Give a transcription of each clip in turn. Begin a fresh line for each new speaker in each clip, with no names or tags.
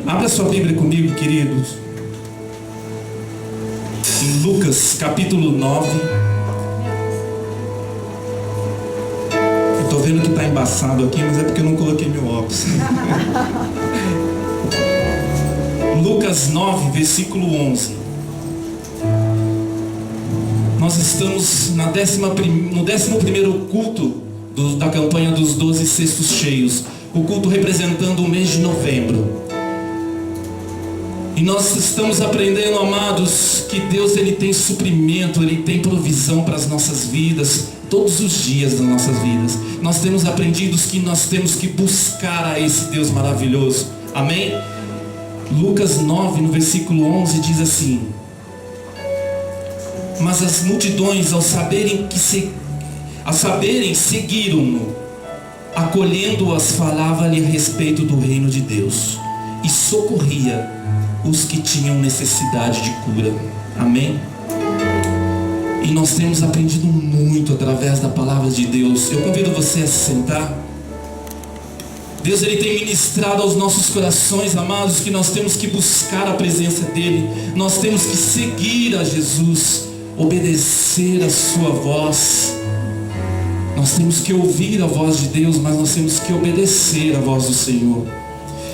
Abra sua Bíblia comigo, queridos. Em Lucas, capítulo 9. Eu tô vendo que tá embaçado aqui, mas é porque eu não coloquei meu óculos. Lucas 9, versículo 11. Nós estamos no 11º culto da campanha dos 12 cestos cheios. O culto representando o mês de novembro. E nós estamos aprendendo, amados, que Deus ele tem suprimento, Ele tem provisão para as nossas vidas, todos os dias das nossas vidas. Nós temos aprendido que nós temos que buscar a esse Deus maravilhoso. Amém? Lucas 9, no versículo 11, diz assim: mas as multidões, ao saberem, seguiram-no. Acolhendo-as, falava-lhe a respeito do reino de Deus e socorria os que tinham necessidade de cura. Amém? E nós temos aprendido muito através da palavra de Deus. Eu convido você a se sentar. Deus ele tem ministrado aos nossos corações, amados, que nós temos que buscar a presença dEle. Nós temos que seguir a Jesus, obedecer a sua voz. Nós temos que ouvir a voz de Deus, mas nós temos que obedecer a voz do Senhor.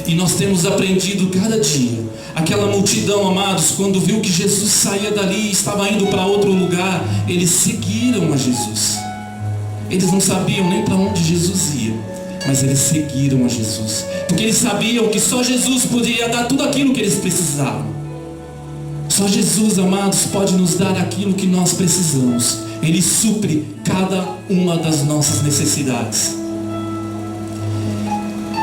E nós temos aprendido cada dia. Aquela multidão, amados, quando viu que Jesus saía dali e estava indo para outro lugar, eles seguiram a Jesus. Eles não sabiam nem para onde Jesus ia, mas eles seguiram a Jesus, porque eles sabiam que só Jesus podia dar tudo aquilo que eles precisavam. Só Jesus, amados, pode nos dar aquilo que nós precisamos. Ele supre cada uma das nossas necessidades.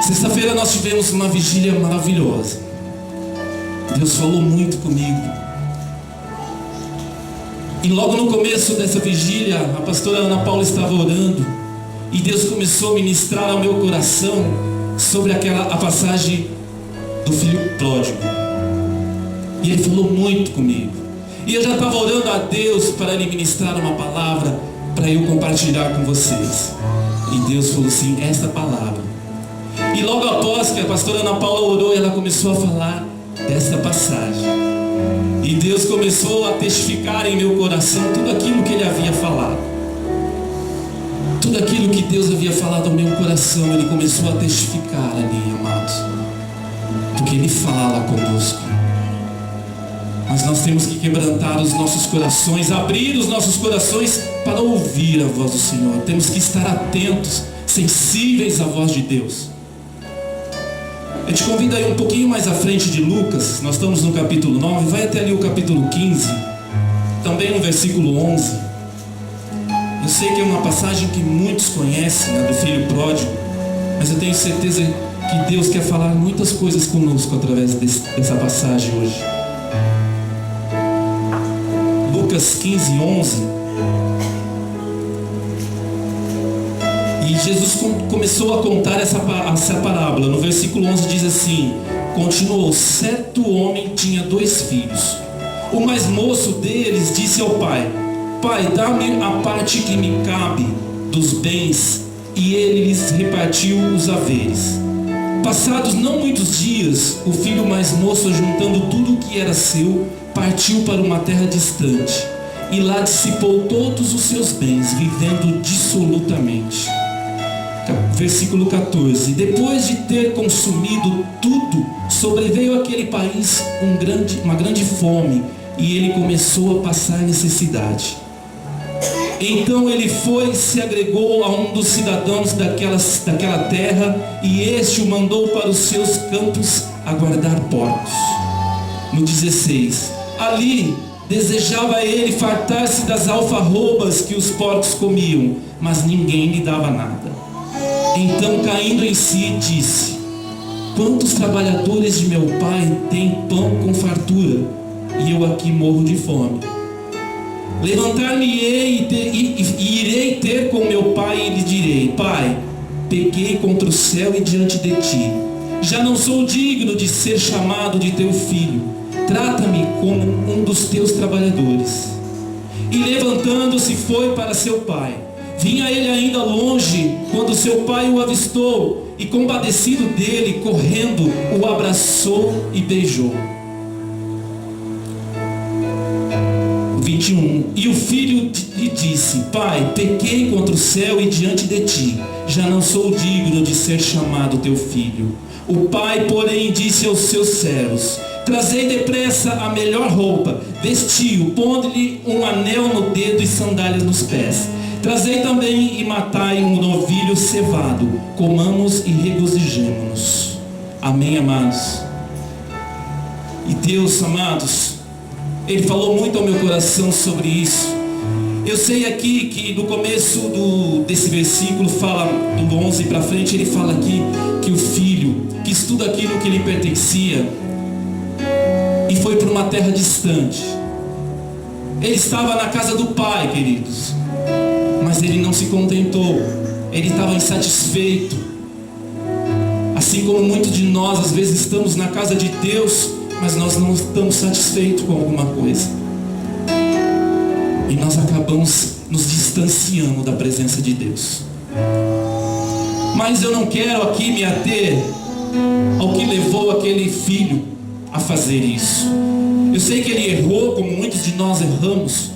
Sexta-feira nós tivemos uma vigília maravilhosa. Deus falou muito comigo. E logo no começo dessa vigília, a pastora Ana Paula estava orando. E Deus começou a ministrar ao meu coração sobre a passagem do filho pródigo. E Ele falou muito comigo. E eu já estava orando a Deus para Ele ministrar uma palavra para eu compartilhar com vocês. E Deus falou assim: esta palavra. E logo após que a pastora Ana Paula orou, ela começou a falar desta passagem. E Deus começou a testificar em meu coração tudo aquilo que Ele havia falado. Tudo aquilo que Deus havia falado ao meu coração, Ele começou a testificar ali, amados. Porque Ele fala conosco. Mas nós temos que quebrantar os nossos corações, abrir os nossos corações para ouvir a voz do Senhor. Temos que estar atentos, sensíveis à voz de Deus. Eu te convido aí um pouquinho mais à frente de Lucas. Nós estamos no capítulo 9, vai até ali o capítulo 15, também no versículo 11. Eu sei que é uma passagem que muitos conhecem, né, do filho pródigo, mas eu tenho certeza que Deus quer falar muitas coisas conosco através dessa passagem hoje. Lucas 15, 11. E Jesus começou a contar essa parábola. No versículo 11 diz assim: continuou: certo homem tinha 2 filhos. O mais moço deles disse ao pai: pai, dá-me a parte que me cabe dos bens. E ele lhes repartiu os haveres. Passados não muitos dias, o filho mais moço, juntando tudo o que era seu, partiu para uma terra distante, e lá dissipou todos os seus bens, vivendo dissolutamente. Versículo 14. Depois de ter consumido tudo, sobreveio àquele país uma grande fome, e ele começou a passar necessidade. Então ele foi e se agregou a um dos cidadãos daquela terra, e este o mandou para os seus campos a guardar porcos. No 16. Ali desejava ele fartar-se das alfarrobas que os porcos comiam, mas ninguém lhe dava nada. Então, caindo em si, disse: quantos trabalhadores de meu pai têm pão com fartura, e eu aqui morro de fome? Levantar-me-ei e irei ter com meu pai, e lhe direi: pai, pequei contra o céu e diante de ti. Já não sou digno de ser chamado de teu filho. Trata-me como um dos teus trabalhadores. E levantando-se foi para seu pai. Vinha ele ainda longe, quando seu pai o avistou, e compadecido dele, correndo, o abraçou e beijou. 21. E o filho lhe disse: Pai, pequei contra o céu e diante de ti, já não sou digno de ser chamado teu filho. O pai, porém, disse aos seus servos: Trazei depressa a melhor roupa, vestiu, pondo-lhe um anel no dedo e sandálias nos pés. Trazei também e matai um novilho cevado, comamos e regozijemo-nos. Amém, amados? E Deus, amados, Ele falou muito ao meu coração sobre isso. Eu sei aqui que no começo desse versículo, fala do 11 para frente, ele fala aqui que o filho, quis tudo aquilo que lhe pertencia e foi para uma terra distante. Ele estava na casa do pai, queridos, mas ele não se contentou, ele estava insatisfeito. Assim como muitos de nós às vezes estamos na casa de Deus, mas nós não estamos satisfeitos com alguma coisa, e nós acabamos nos distanciando da presença de Deus. Mas eu não quero aqui me ater ao que levou aquele filho a fazer isso. Eu sei que ele errou, como muitos de nós erramos,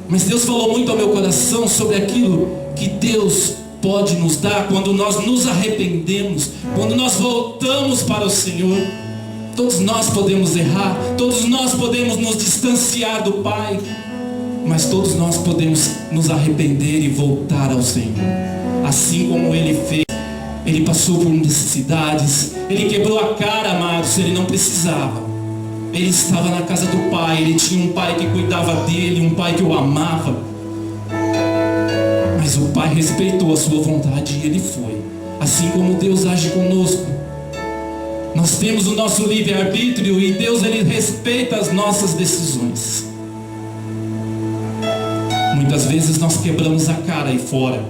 mas Deus falou muito ao meu coração sobre aquilo que Deus pode nos dar quando nós nos arrependemos, quando nós voltamos para o Senhor. Todos nós podemos errar, todos nós podemos nos distanciar do Pai, mas todos nós podemos nos arrepender e voltar ao Senhor. Assim como ele fez, ele passou por necessidades, ele quebrou a cara, amados, ele não precisava. Ele estava na casa do Pai, ele tinha um Pai que cuidava dele, um Pai que o amava. Mas o Pai respeitou a sua vontade e ele foi. Assim como Deus age conosco. Nós temos o nosso livre-arbítrio e Deus, ele respeita as nossas decisões. Muitas vezes nós quebramos a cara aí fora.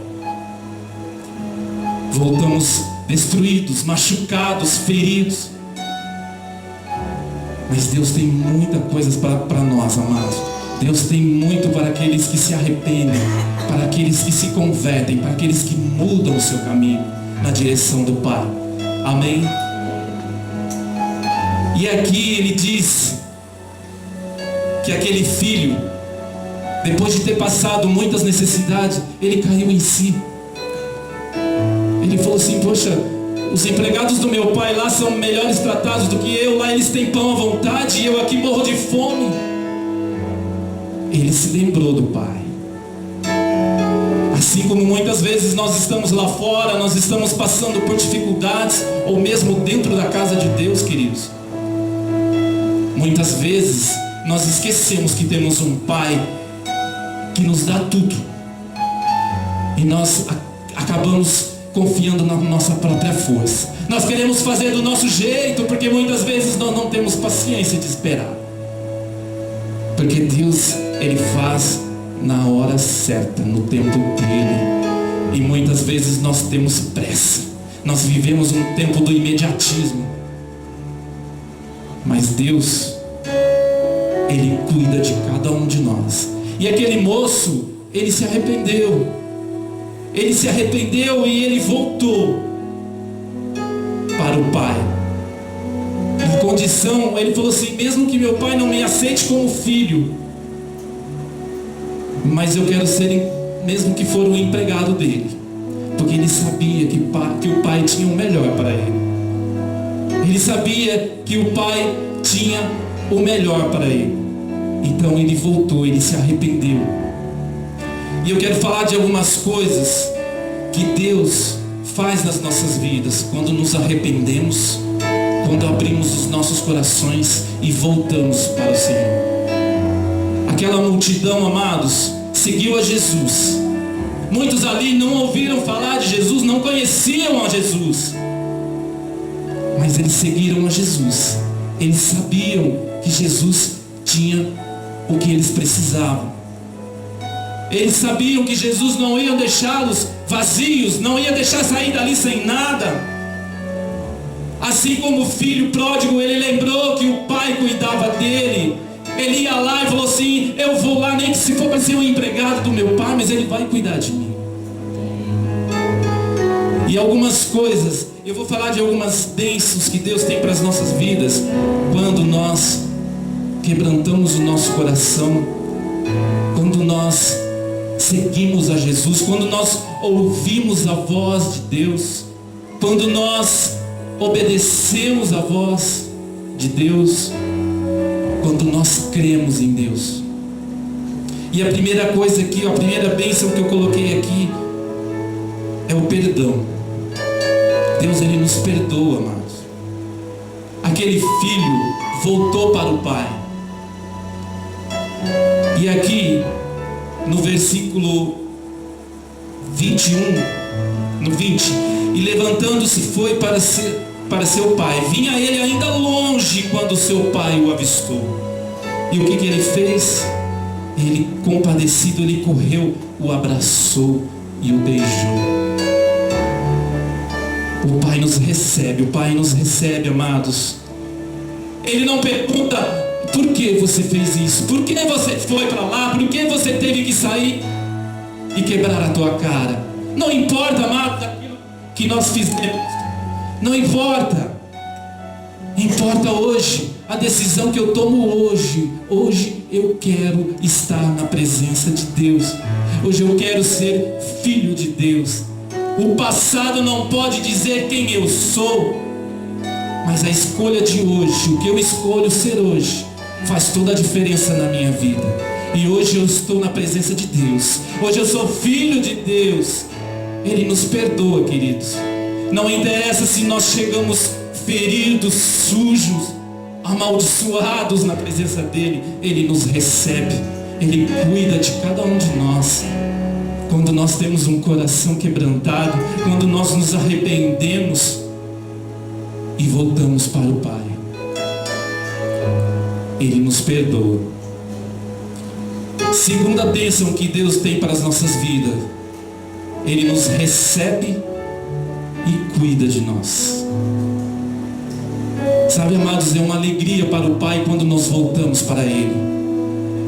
Voltamos destruídos, machucados, feridos. Mas Deus tem muita coisa para nós, amados. Deus tem muito para aqueles que se arrependem, para aqueles que se convertem, para aqueles que mudam o seu caminho na direção do Pai. Amém? E aqui ele diz que aquele filho, depois de ter passado muitas necessidades, ele caiu em si. Ele falou assim: poxa, os empregados do meu pai lá são melhores tratados do que eu. Lá eles têm pão à vontade e eu aqui morro de fome. Ele se lembrou do pai. Assim como muitas vezes nós estamos lá fora, nós estamos passando por dificuldades, ou mesmo dentro da casa de Deus, queridos. Muitas vezes nós esquecemos que temos um pai que nos dá tudo, e nós acabamos confiando na nossa própria força. Nós queremos fazer do nosso jeito, porque muitas vezes nós não temos paciência de esperar. Porque Deus, ele faz na hora certa, no tempo dele. E muitas vezes nós temos pressa. Nós vivemos um tempo do imediatismo. Mas Deus, ele cuida de cada um de nós. E aquele moço, ele se arrependeu. Ele se arrependeu e ele voltou para o pai. Em condição, ele falou assim: mesmo que meu pai não me aceite como filho, mas eu quero ser, mesmo que for o empregado dele. Porque ele sabia que o pai tinha o melhor para ele. Ele sabia que o pai tinha o melhor para ele. Então ele voltou, ele se arrependeu. E eu quero falar de algumas coisas que Deus faz nas nossas vidas quando nos arrependemos, quando abrimos os nossos corações e voltamos para o Senhor. Aquela multidão, amados, seguiu a Jesus. Muitos ali não ouviram falar de Jesus, não conheciam a Jesus, mas eles seguiram a Jesus. Eles sabiam que Jesus tinha o que eles precisavam. Eles sabiam que Jesus não ia deixá-los vazios, não ia deixar sair dali sem nada. Assim como o filho pródigo, ele lembrou que o pai cuidava dele. Ele ia lá e falou assim: eu vou lá, nem que se for para ser um empregado do meu pai, mas ele vai cuidar de mim. E algumas coisas, eu vou falar de algumas bênçãos que Deus tem para as nossas vidas, quando nós quebrantamos o nosso coração, quando nós seguimos a Jesus, quando nós ouvimos a voz de Deus, quando nós obedecemos a voz de Deus, quando nós cremos em Deus. E a primeira coisa aqui, a primeira bênção que eu coloquei aqui é o perdão. Deus, Ele nos perdoa, amados. Aquele filho voltou para o pai. E aqui, no versículo 21, no 20, e levantando-se foi para seu pai. Vinha ele ainda longe quando seu pai o avistou. E o que ele fez? Ele, compadecido, ele correu, o abraçou e o beijou. O Pai nos recebe, amados. Ele não pergunta: por que você fez isso? Por que você foi para lá? Por que você teve que sair e quebrar a tua cara? Não importa, amados, aquilo que nós fizemos. Não importa. Importa hoje, a decisão que eu tomo hoje. Hoje eu quero estar na presença de Deus. Hoje eu quero ser filho de Deus. O passado não pode dizer quem eu sou, mas a escolha de hoje, o que eu escolho ser hoje, faz toda a diferença na minha vida. E hoje eu estou na presença de Deus. Hoje eu sou filho de Deus. Ele nos perdoa, queridos. Não interessa se nós chegamos feridos, sujos, amaldiçoados na presença dEle. Ele nos recebe. Ele cuida de cada um de nós. Quando nós temos um coração quebrantado, quando nós nos arrependemos e voltamos para o Pai, Ele nos perdoa. Segunda bênção que Deus tem para as nossas vidas: Ele nos recebe e cuida de nós. Sabe, amados, é uma alegria para o Pai quando nós voltamos para Ele.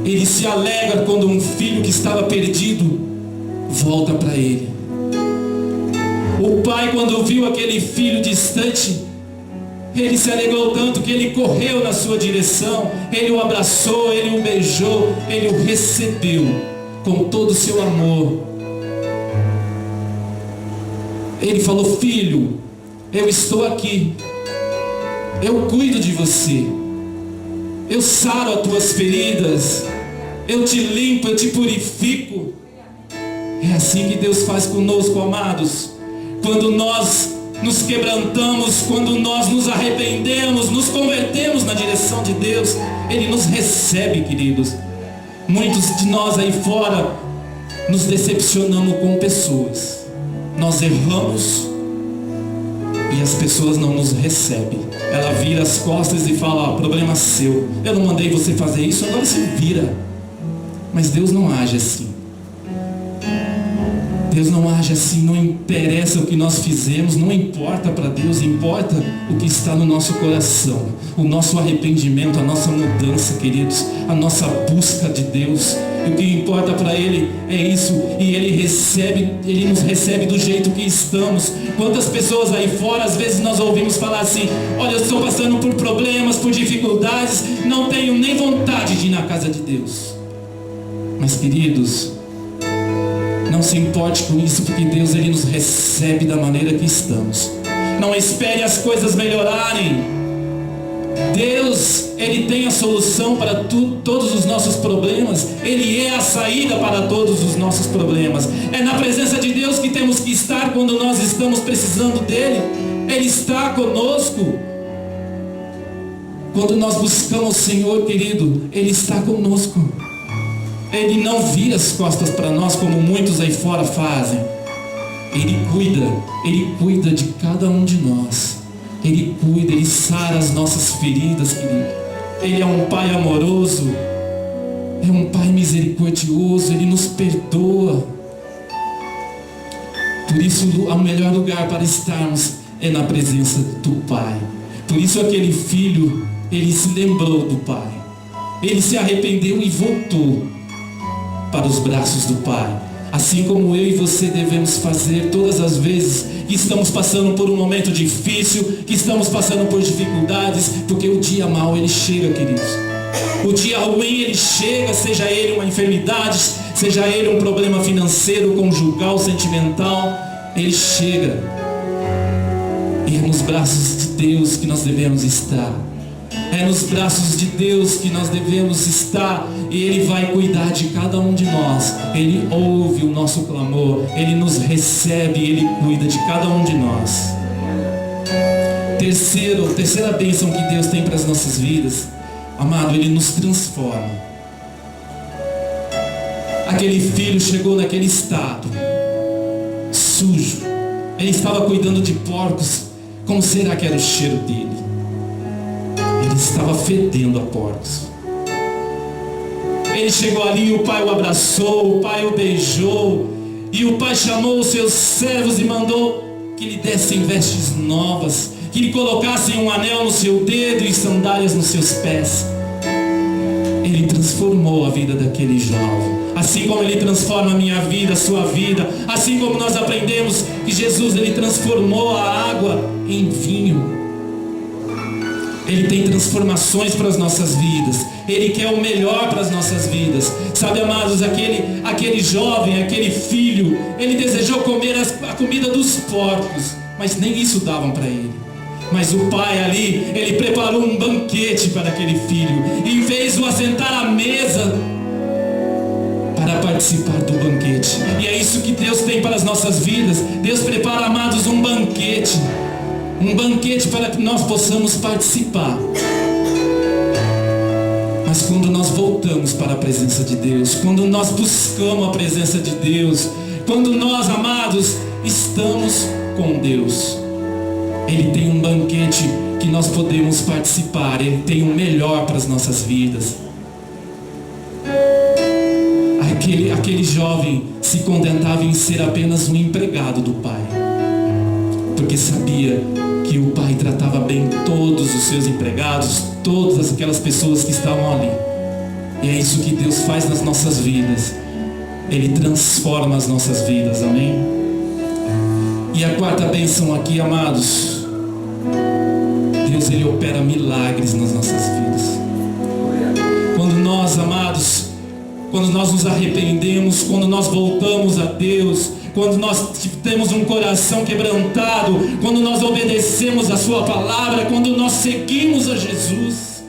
Ele se alegra quando um filho que estava perdido volta para Ele. O pai, quando viu aquele filho distante, ele se alegrou tanto que ele correu na sua direção. Ele o abraçou, ele o beijou, ele o recebeu com todo o seu amor. Ele falou: filho, eu estou aqui, eu cuido de você, eu saro as tuas feridas, eu te limpo, eu te purifico. É assim que Deus faz conosco, amados. Quando nós nos quebrantamos, quando nós nos arrependemos, nos convertemos na direção de Deus, Ele nos recebe, queridos. Muitos de nós aí fora nos decepcionamos com pessoas. Nós erramos e as pessoas não nos recebem. Ela vira as costas e fala: ó, problema seu, eu não mandei você fazer isso, agora se vira. Mas Deus não age assim. Deus não age assim. Não interessa o que nós fizemos, não importa para Deus, importa o que está no nosso coração, o nosso arrependimento, a nossa mudança, queridos, a nossa busca de Deus. E o que importa para Ele é isso. E Ele nos recebe do jeito que estamos. Quantas pessoas aí fora, às vezes nós ouvimos falar assim: olha, eu estou passando por problemas, por dificuldades, não tenho nem vontade de ir na casa de Deus. Mas, queridos, não se importe com isso, porque Deus, Ele nos recebe da maneira que estamos. Não espere as coisas melhorarem. Deus, Ele tem a solução para todos os nossos problemas. Ele é a saída para todos os nossos problemas. É na presença de Deus que temos que estar quando nós estamos precisando dEle. Ele está conosco. Quando nós buscamos o Senhor, querido, Ele está conosco. Ele não vira as costas para nós como muitos aí fora fazem. Ele cuida de cada um de nós. Ele cuida, Ele sara as nossas feridas, querido. Ele é um Pai amoroso, é um Pai misericordioso, Ele nos perdoa. Por isso, o melhor lugar para estarmos é na presença do Pai. Por isso aquele filho, ele se lembrou do Pai. Ele se arrependeu e voltou para os braços do Pai. Assim como eu e você devemos fazer todas as vezes que estamos passando por um momento difícil, que estamos passando por dificuldades, porque o dia mau ele chega, queridos. O dia ruim ele chega, seja ele uma enfermidade, seja ele um problema financeiro, conjugal, sentimental, ele chega. E é nos braços de Deus que nós devemos estar. É nos braços de Deus que nós devemos estar. E Ele vai cuidar de cada um de nós. Ele ouve o nosso clamor. Ele nos recebe. Ele cuida de cada um de nós. Terceira bênção que Deus tem para as nossas vidas. Amado, Ele nos transforma. Aquele filho chegou naquele estado sujo. Ele estava cuidando de porcos. Como será que era o cheiro dele? Ele estava fedendo a porcos. Ele chegou ali, o pai o abraçou, o pai o beijou, e o pai chamou os seus servos e mandou que lhe dessem vestes novas, que lhe colocassem um anel no seu dedo e sandálias nos seus pés. Ele transformou a vida daquele jovem, assim como Ele transforma a minha vida, a sua vida, assim como nós aprendemos que Jesus Ele transformou a água em vinho. Ele tem transformações para as nossas vidas. Ele quer o melhor para as nossas vidas. Sabe, amados, aquele jovem, aquele filho, ele desejou comer a comida dos porcos, mas nem isso davam para ele. Mas o pai ali, ele preparou um banquete para aquele filho e fez-o assentar à mesa para participar do banquete. E é isso que Deus tem para as nossas vidas. Deus prepara, amados, um banquete para que nós possamos participar. Mas quando nós voltamos para a presença de Deus, quando nós buscamos a presença de Deus, quando nós, amados, estamos com Deus, Ele tem um banquete que nós podemos participar. Ele tem o melhor para as nossas vidas. Aquele jovem se contentava em ser apenas um empregado do pai, porque sabia que o pai tratava bem todos os seus empregados, todas aquelas pessoas que estavam ali. E é isso que Deus faz nas nossas vidas. Ele transforma as nossas vidas, amém? E a quarta bênção aqui, amados, Deus Ele opera milagres nas nossas vidas. Quando nós, amados, quando nós nos arrependemos, quando nós voltamos a Deus, quando nós temos um coração quebrantado, quando nós obedecemos a sua palavra, quando nós seguimos a Jesus,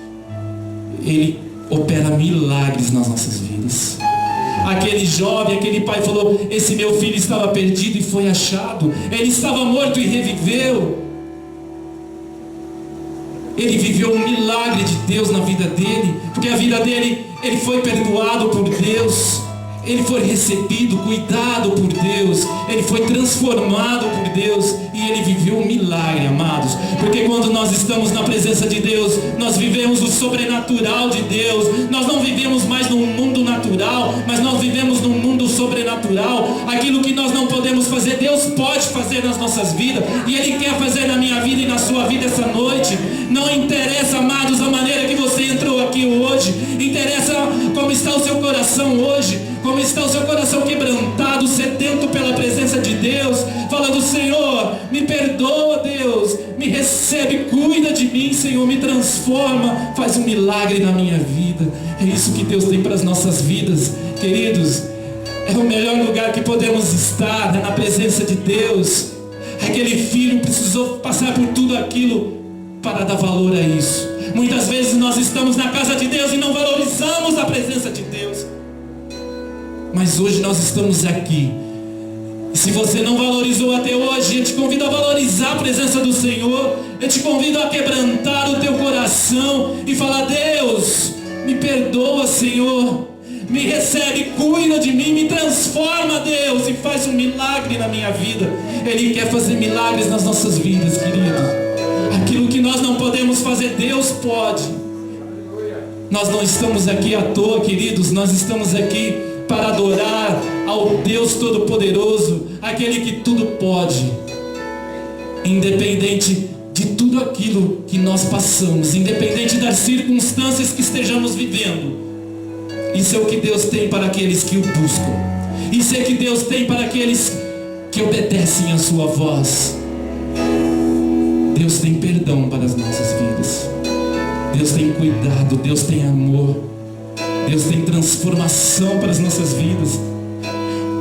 Ele opera milagres nas nossas vidas. Aquele jovem, aquele pai falou: esse meu filho estava perdido e foi achado. Ele estava morto e reviveu. Ele viveu um milagre de Deus na vida dele, porque a vida dele, ele foi perdoado por Deus, ele foi recebido, cuidado por Deus, ele foi transformado por Deus, e ele viveu um milagre, amados. Porque quando nós estamos na presença de Deus, nós vivemos o sobrenatural de Deus. Nós não vivemos mais num mundo natural, mas nós vivemos num mundo sobrenatural. Aquilo que nós não podemos fazer, Deus pode fazer nas nossas vidas, e Ele quer fazer na minha vida e na sua vida essa noite. Não interessa, amados, a maneira que você entrou aqui hoje, interessa como está o seu coração hoje, como está o seu coração quebrantado, sedento pela presença de Deus, falando: Senhor, me perdoa, Deus, me recebe, cuida de mim, Senhor, me transforma, faz um milagre na minha vida. É isso que Deus tem para as nossas vidas, queridos. É o melhor lugar que podemos estar, é na presença de Deus. Aquele filho precisou passar por tudo aquilo para dar valor a isso. Muitas vezes nós estamos na casa de Deus e não valorizamos a presença de Deus. Mas hoje nós estamos aqui. E se você não valorizou até hoje, eu te convido a valorizar a presença do Senhor. Eu te convido a quebrantar o teu coração e falar: Deus, me perdoa, Senhor, me recebe, cuida de mim, me transforma, Deus, e faz um milagre na minha vida. Ele quer fazer milagres nas nossas vidas, queridos. Aquilo que nós não podemos fazer, Deus pode. Nós não estamos aqui à toa, queridos. Nós estamos aqui para adorar ao Deus Todo-Poderoso, aquele que tudo pode, independente de tudo aquilo que nós passamos, independente das circunstâncias que estejamos vivendo. Isso é o que Deus tem para aqueles que o buscam. Isso é o que Deus tem para aqueles que obedecem a sua voz. Deus tem perdão para as nossas vidas. Deus tem cuidado, Deus tem amor, Deus tem transformação para as nossas vidas.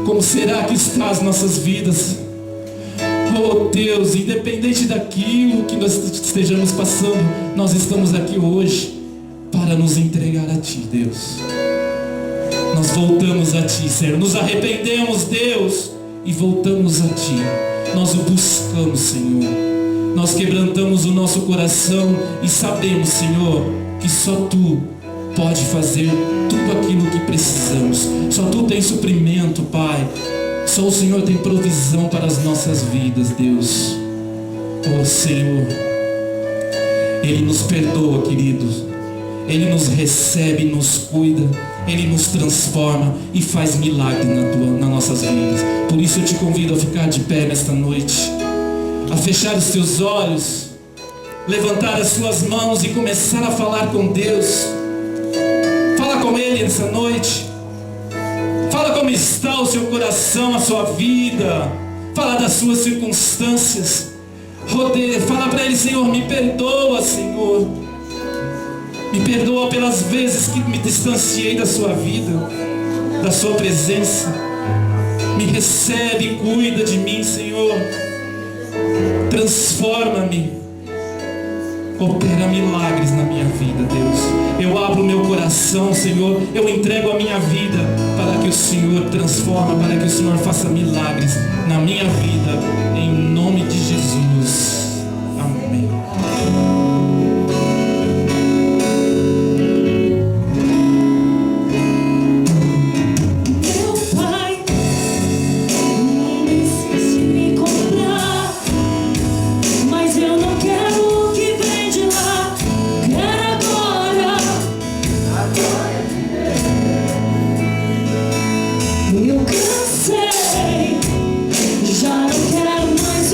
Como será que está as nossas vidas? Oh Deus, independente daquilo que nós estejamos passando, nós estamos aqui hoje para nos entregar a Ti, Deus. Nós voltamos a Ti, Senhor. Nos arrependemos, Deus, e voltamos a Ti. Nós o buscamos, Senhor. Nós quebrantamos o nosso coração e sabemos, Senhor, que só Tu pode fazer tudo aquilo que precisamos. Só Tu tem suprimento, Pai. Só o Senhor tem provisão para as nossas vidas, Deus. Oh Senhor, Ele nos perdoa, queridos. Ele nos recebe, nos cuida, Ele nos transforma e faz milagre nas nossas vidas. Por isso eu te convido a ficar de pé nesta noite, a fechar os teus olhos, levantar as suas mãos e começar a falar com Deus. Fala com Ele nessa noite. Fala como está o seu coração, a sua vida. Fala das suas circunstâncias. Fala para Ele: Senhor, me perdoa, Senhor. Me perdoa pelas vezes que me distanciei da sua vida, da sua presença. Me recebe e cuida de mim, Senhor. Transforma-me. Opera milagres na minha vida, Deus. Eu abro o meu coração, Senhor. Eu entrego a minha vida para que o Senhor transforme, para que o Senhor faça milagres na minha vida. Em nome de Jesus. Amém.
Eu cansei, já não quero mais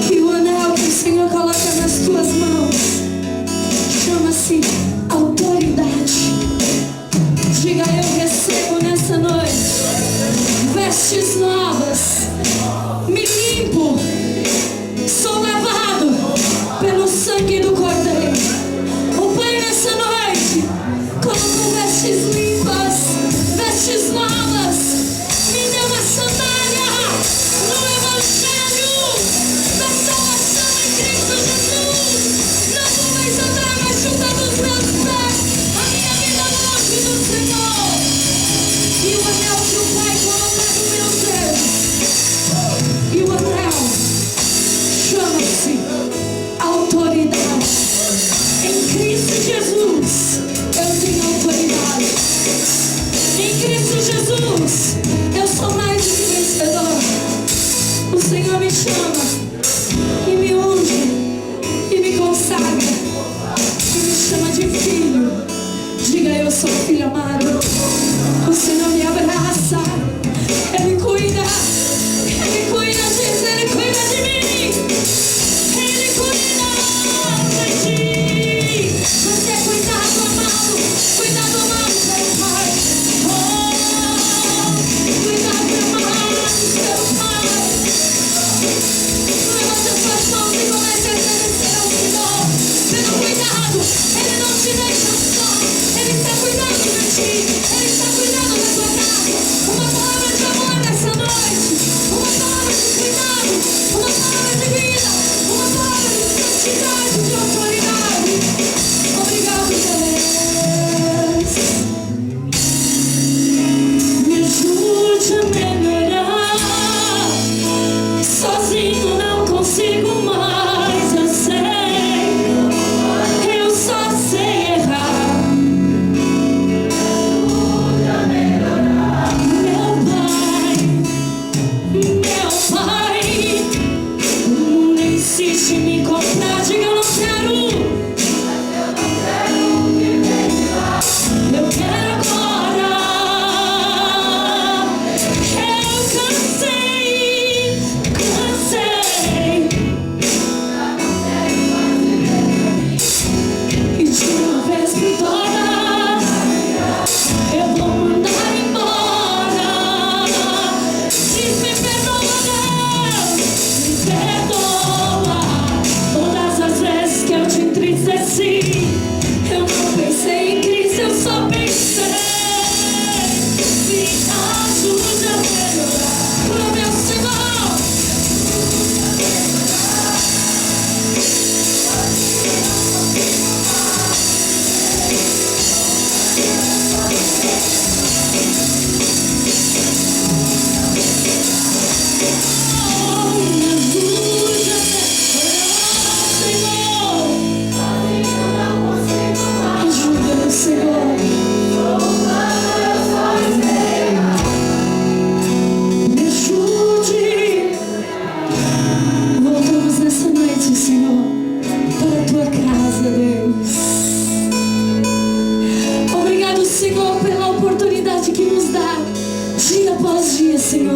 Que o anel que o Senhor coloca nas tuas mãos chama-se autoridade. Diga: eu recebo nessa noite vestes novas, me limpo, sou lavado pelo sangue do Cordeiro. O Pai nessa noite colocou vestes limpas, vestes novas, me deu uma sandália no Evangelho da salvação em Cristo Jesus. Não vou mais andar machucando os meus pés, a minha vida longe do Senhor. E o anel que o Pai coloca no meu dedo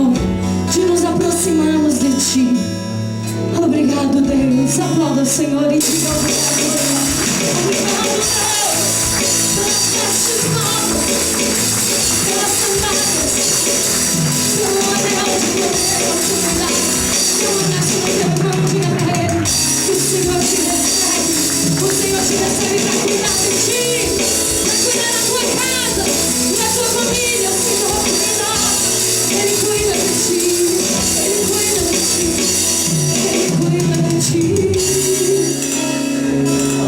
Senhor, de nos aproximarmos de Ti. Obrigado, Deus. Aplauda o Senhor e diga obrigado, Deus. Obrigado, Deus, pelas vestes novas, pelas sandálias, pelo anel de poder, autoridade. Eu abraço no teu corpo, diga para Ele que o Senhor te recebe. O Senhor te recebe para cuidar de Ti, para cuidar da tua casa, da tua família. O Senhor cuida. Ele cuida de Ti. Ele cuida de Ti. Ele cuida de Ti.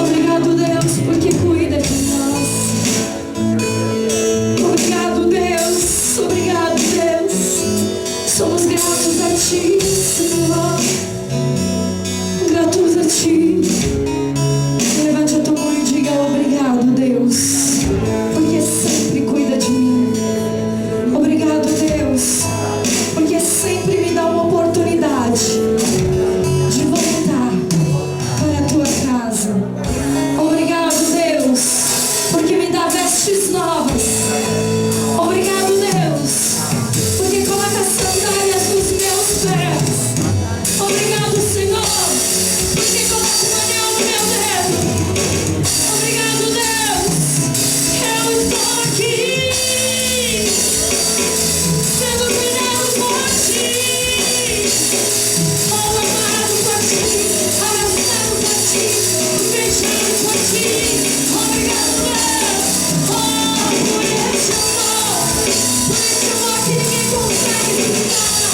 Obrigado, Deus, porque cuida de nós. Obrigado, Deus. Obrigado, Deus. Somos gratos a Ti, Senhor. Gratos a Ti. Levante a tua mão e diga obrigado, Deus, porque sempre cuida de mim. Obrigado, Deus, porque sempre me dá uma oportunidade de voltar para a tua casa. Obrigado, Deus, porque me dá vestes novas. Obrigado, Deus, porque coloca sandálias nos meus pés. Obrigado, Senhor, porque coloca um anel no meu dedo. Obrigado, Deus, eu estou aqui, sendo cuidado por Ti, amado por Ti, abraçado por Ti, beijado por Ti. Obrigado, Deus, por esse amor que ninguém consegue explicar,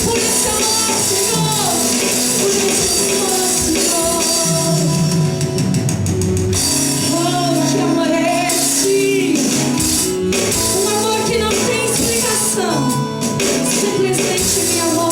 por esse amor, Senhor, por esse amor, Senhor. Oh, que amor é esse? Um amor que não tem explicação, simplesmente me amou.